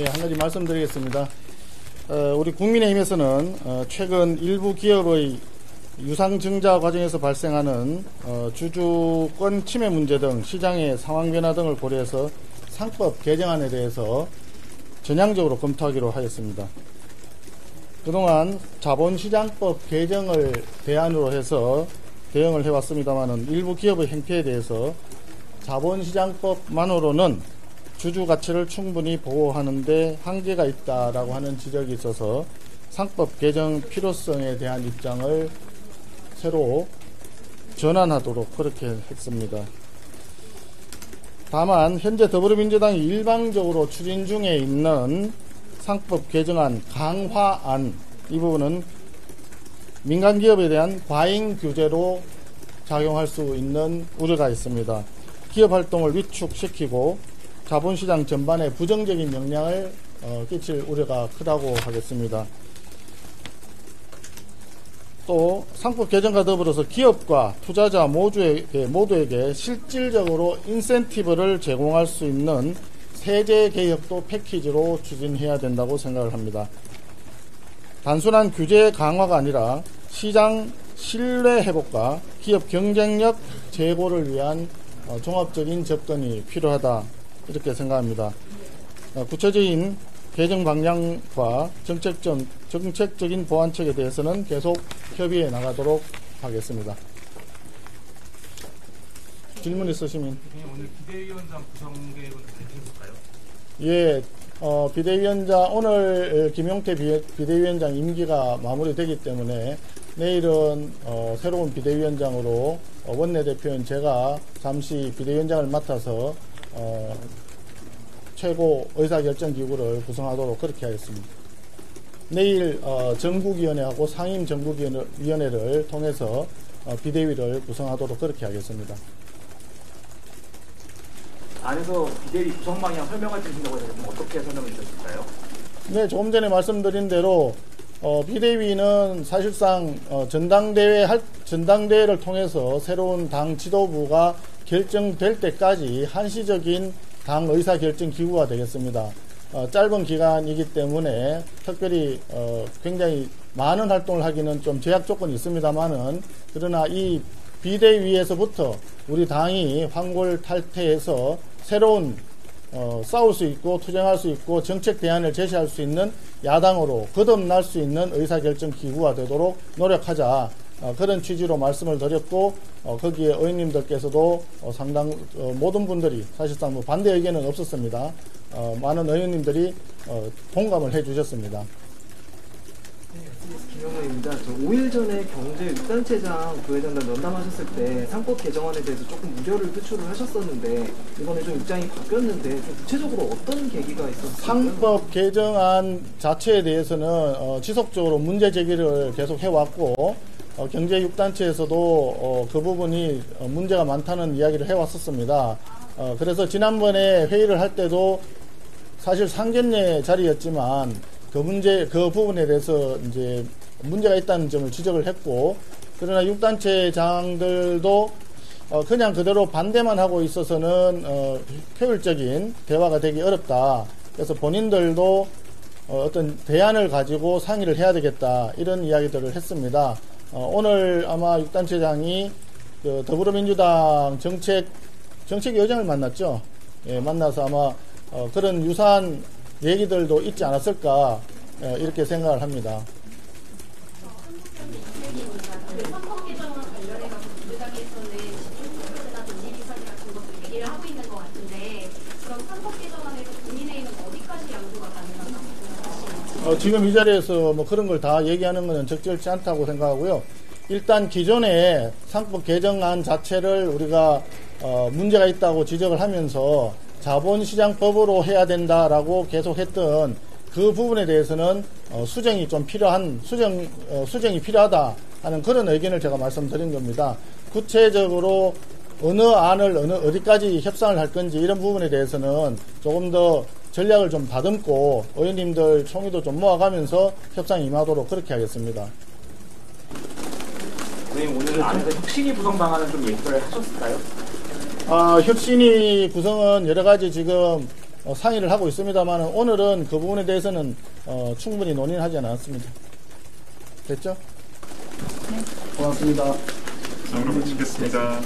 네, 한 가지 말씀드리겠습니다. 우리 국민의힘에서는 최근 일부 기업의 유상증자 과정에서 발생하는 주주권 침해 문제 등 시장의 상황 변화 등을 고려해서 상법 개정안에 대해서 전향적으로 검토하기로 하였습니다. 그동안 자본시장법 개정을 대안으로 해서 대응을 해왔습니다마는 일부 기업의 행태에 대해서 자본시장법만으로는 주주 가치를 충분히 보호하는 데 한계가 있다라고 하는 지적이 있어서 상법 개정 필요성에 대한 입장을 새로 전환하도록 그렇게 했습니다. 다만 현재 더불어민주당이 일방적으로 추진 중에 있는 상법 개정안 강화안 이 부분은 민간기업에 대한 과잉 규제로 작용할 수 있는 우려가 있습니다. 기업 활동을 위축시키고 자본시장 전반에 부정적인 영향을 끼칠 우려가 크다고 하겠습니다. 또 상법 개정과 더불어서 기업과 투자자 모두에게 실질적으로 인센티브를 제공할 수 있는 세제 개혁도 패키지로 추진해야 된다고 생각을 합니다. 단순한 규제 강화가 아니라 시장 신뢰 회복과 기업 경쟁력 제고를 위한 종합적인 접근이 필요하다 이렇게 생각합니다. 구체적인 개정 방향과 정책적인 보완책에 대해서는 계속 협의해 나가도록 하겠습니다. 질문 있으시면. 오늘 비대위원장 구성 계획은 되셨을까요? 예, 비대위원장 오늘 김용태 비대위원장 임기가 마무리되기 때문에 내일은 새로운 비대위원장으로 원내대표인 제가 잠시 비대위원장을 맡아서 최고 의사결정기구를 구성하도록 그렇게 하겠습니다. 내일 전국위원회하고 상임 전국위원회를 통해서 비대위를 구성하도록 그렇게 하겠습니다. 안에서 비대위 구성 방향 설명할 수 있다고 해서 어떻게 설명해 주셨을까요? 네, 조금 전에 말씀드린 대로 비대위는 사실상 전당대회를 통해서 새로운 당 지도부가 결정될 때까지 한시적인 당 의사결정 기구가 되겠습니다. 짧은 기간이기 때문에 특별히 굉장히 많은 활동을 하기는 좀 제약 조건이 있습니다만은 그러나 이 비대위에서부터 우리 당이 황골탈퇴해서 새로운 싸울 수 있고 투쟁할 수 있고 정책 대안을 제시할 수 있는 야당으로 거듭날 수 있는 의사결정 기구가 되도록 노력하자 그런 취지로 말씀을 드렸고 거기에 의원님들께서도 모든 분들이 사실상 뭐 반대 의견은 없었습니다. 많은 의원님들이 공감을 해주셨습니다. 김영래 의원자, 5일 전에 경제6단체장 부회장단 면담하셨을 때 상법 개정안에 대해서 조금 우려를 표출을 하셨었는데 이번에 좀 입장이 바뀌었는데 좀 구체적으로 어떤 계기가 있었을까요? 상법 개정안 자체에 대해서는 지속적으로 문제 제기를 계속 해왔고 경제6단체에서도 그 부분이 문제가 많다는 이야기를 해왔었습니다. 그래서 지난번에 회의를 할 때도 사실 상견례 자리였지만 그 부분에 대해서 이제 문제가 있다는 점을 지적을 했고, 그러나 6단체장들도 그냥 그대로 반대만 하고 있어서는 효율적인 대화가 되기 어렵다. 그래서 본인들도 어떤 대안을 가지고 상의를 해야 되겠다. 이런 이야기들을 했습니다. 오늘 아마 6단체장이 그 더불어민주당 정책위원장을 만났죠. 예, 만나서 아마 그런 유사한 얘기들도 있지 않았을까 이렇게 생각을 합니다. 선거 개정과 관련해서 민주당에서는 집중투표제나 논리비사지 같은 것들 얘기를 하고 있는 것 같은데 그럼 선거 개정안에서 국민의힘은 어디까지 양도가 가능한가고 생각하시는지? 지금 이 자리에서 뭐 그런 걸 다 얘기하는 것은 적절치 않다고 생각하고요. 일단 기존의 상법 개정안 자체를 우리가 문제가 있다고 지적을 하면서 자본시장법으로 해야 된다라고 계속했던 그 부분에 대해서는 수정이 좀 수정이 필요하다 하는 그런 의견을 제가 말씀드린 겁니다. 구체적으로 어느 안을 어디까지 협상을 할 건지 이런 부분에 대해서는 조금 더 전략을 좀 다듬고 의원님들 총의도 좀 모아가면서 협상에 임하도록 그렇게 하겠습니다. 선생님, 오늘 안에서 혁신위 구성 방안은 좀 얘기를 하셨을까요? 혁신위 구성은 여러 가지 지금 상의를 하고 있습니다만 오늘은 그 부분에 대해서는 충분히 논의를 하지 않았습니다. 됐죠? 고맙습니다. 이상으로 마치겠습니다.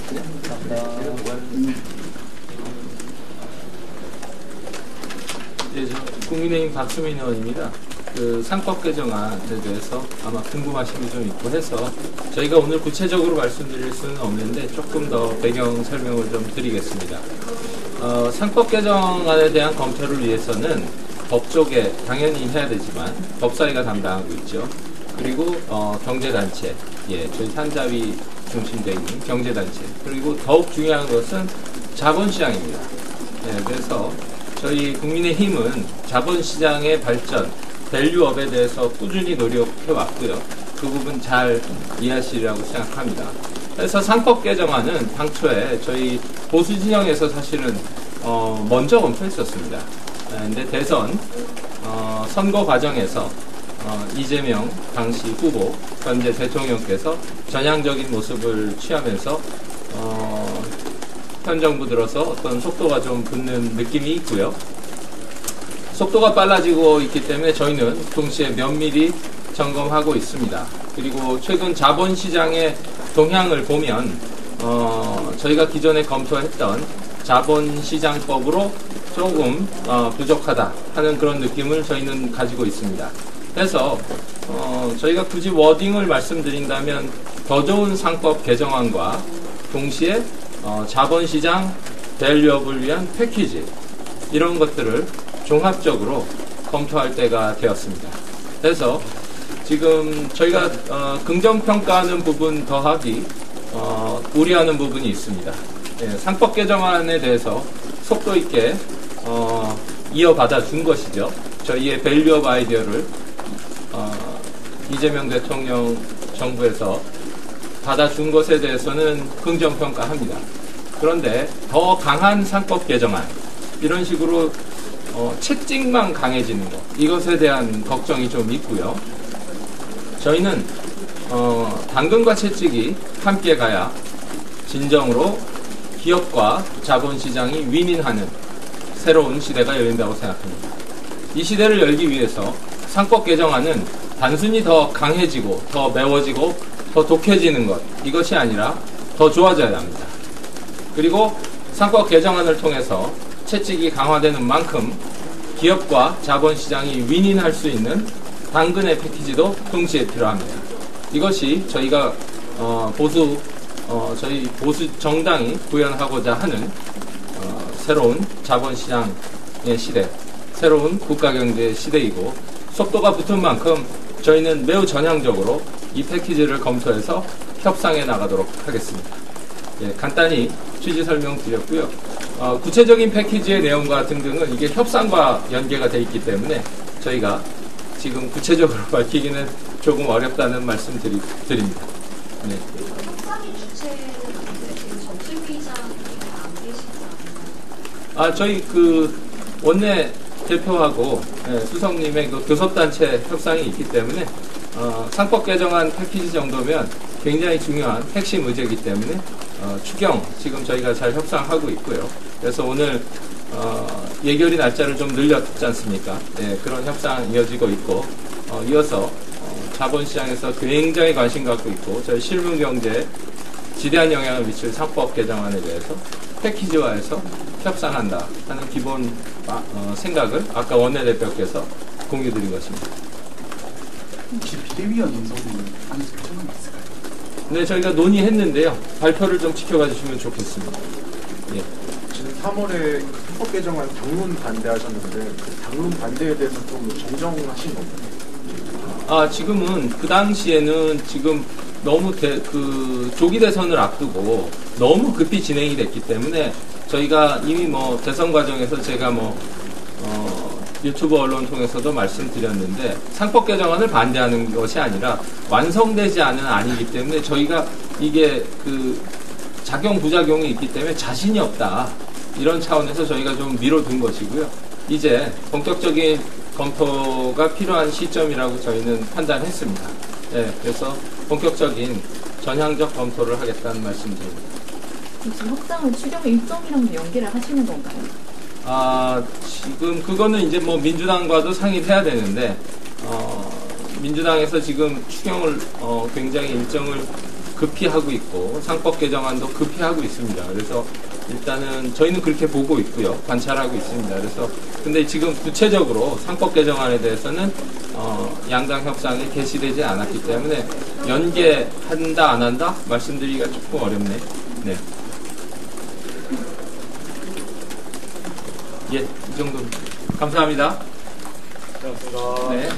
예, 국민의힘 박수민 의원입니다. 그 상법 개정안에 대해서 아마 궁금하신 게 좀 있고 해서 저희가 오늘 구체적으로 말씀드릴 수는 없는데 조금 더 배경 설명을 좀 드리겠습니다. 상법 개정안에 대한 검토를 위해서는 법 쪽에 당연히 해야 되지만 법사위가 담당하고 있죠. 그리고 경제단체, 예, 저희 산자위 중심되어 있는 경제단체, 그리고 더욱 중요한 것은 자본시장입니다. 예, 그래서 저희 국민의힘은 자본시장의 발전, 밸류업에 대해서 꾸준히 노력해 왔고요. 그 부분 잘 이해하시리라고 생각합니다. 그래서 상법 개정안은 당초에 저희 보수 진영에서 사실은 먼저 검토했었습니다. 근데 대선 선거 과정에서 이재명 당시 후보, 현재 대통령께서 전향적인 모습을 취하면서 현 정부 들어서 어떤 속도가 좀 붙는 느낌이 있고요. 속도가 빨라지고 있기 때문에 저희는 동시에 면밀히 점검하고 있습니다. 그리고 최근 자본시장의 동향을 보면 저희가 기존에 검토했던 자본시장법으로 조금 부족하다 하는 그런 느낌을 저희는 가지고 있습니다. 그래서 저희가 굳이 워딩을 말씀드린다면 더 좋은 상법 개정안과 동시에 자본시장 밸류업을 위한 패키지 이런 것들을 종합적으로 검토할 때가 되었습니다. 그래서 지금 저희가 긍정평가하는 부분 더하기 우려하는 부분이 있습니다. 예, 상법 개정안에 대해서 속도 있게 이어받아 준 것이죠. 저희의 밸류업 아이디어를 이재명 대통령 정부에서 받아준 것에 대해서는 긍정평가합니다. 그런데 더 강한 상법 개정안 이런 식으로 채찍만 강해지는 것 이것에 대한 걱정이 좀 있고요. 저희는 당근과 채찍이 함께 가야 진정으로 기업과 자본시장이 윈윈하는 새로운 시대가 열린다고 생각합니다. 이 시대를 열기 위해서 상법 개정안은 단순히 더 강해지고 더 매워지고 더 독해지는 것 이것이 아니라 더 좋아져야 합니다. 그리고 상법 개정안을 통해서 채찍이 강화되는 만큼 기업과 자본시장이 윈윈할 수 있는 당근의 패키지도 동시에 필요합니다. 이것이 저희가 저희 보수 정당이 구현하고자 하는 새로운 자본시장의 시대, 새로운 국가경제의 시대이고 속도가 붙은 만큼 저희는 매우 전향적으로 이 패키지를 검토해서 협상해 나가도록 하겠습니다. 예, 간단히 취지 설명드렸고요. 구체적인 패키지의 내용과 등등은 이게 협상과 연계가 되어 있기 때문에 저희가 지금 구체적으로 밝히기는 조금 어렵다는 말씀 드립니다. 네. 협상의 주체는 어떻게 지금 정책위의장이 안 계시지 않나요? 저희 원내 대표하고 수석님의 교섭단체 협상이 있기 때문에 상법 개정안 패키지 정도면 굉장히 중요한 핵심 의제이기 때문에 추경 지금 저희가 잘 협상하고 있고요. 그래서 오늘 예결위 날짜를 좀 늘렸지 않습니까? 네, 그런 협상 이어지고 있고 이어서 자본시장에서 굉장히 관심 갖고 있고 저희 실무경제에 지대한 영향을 미칠 상법 개정안에 대해서 패키지화해서 협상한다 하는 기본 생각을 아까 원내대표께서 공유드린 것입니다. 혹시 비대위원 인선은 안에서 결정은 있을까요? 네, 저희가 논의했는데요. 발표를 좀 지켜봐 주시면 좋겠습니다. 예. 지금 3월에 헌법 개정안 당론 반대하셨는데 그 당론 반대에 대해서 좀 정정하신 건가요? 지금은 그 당시에는 지금 너무 조기 대선을 앞두고 너무 급히 진행이 됐기 때문에 저희가 이미 대선 과정에서 제가 유튜브 언론 통해서도 말씀드렸는데 상법 개정안을 반대하는 것이 아니라 완성되지 않은 안이기 때문에 저희가 이게 작용 부작용이 있기 때문에 자신이 없다 이런 차원에서 저희가 좀 미뤄둔 것이고요. 이제 본격적인 검토가 필요한 시점이라고 저희는 판단했습니다. 네, 그래서 본격적인 전향적 검토를 하겠다는 말씀드립니다. 지금 협상을 추경 일정이랑 연계를 하시는 건가요? 지금 그거는 이제 뭐 민주당과도 상의를 해야 되는데, 민주당에서 지금 추경을 굉장히 일정을 급히 하고 있고 상법 개정안도 급히 하고 있습니다. 그래서 일단은 저희는 그렇게 보고 있고요. 관찰하고 있습니다. 그래서 근데 지금 구체적으로 상법 개정안에 대해서는 양당 협상에 개시되지 않았기 때문에 연계한다 안 한다 말씀드리기가 조금 어렵네. 네. 예, 이 정도. 감사합니다. 고맙습니다. 네.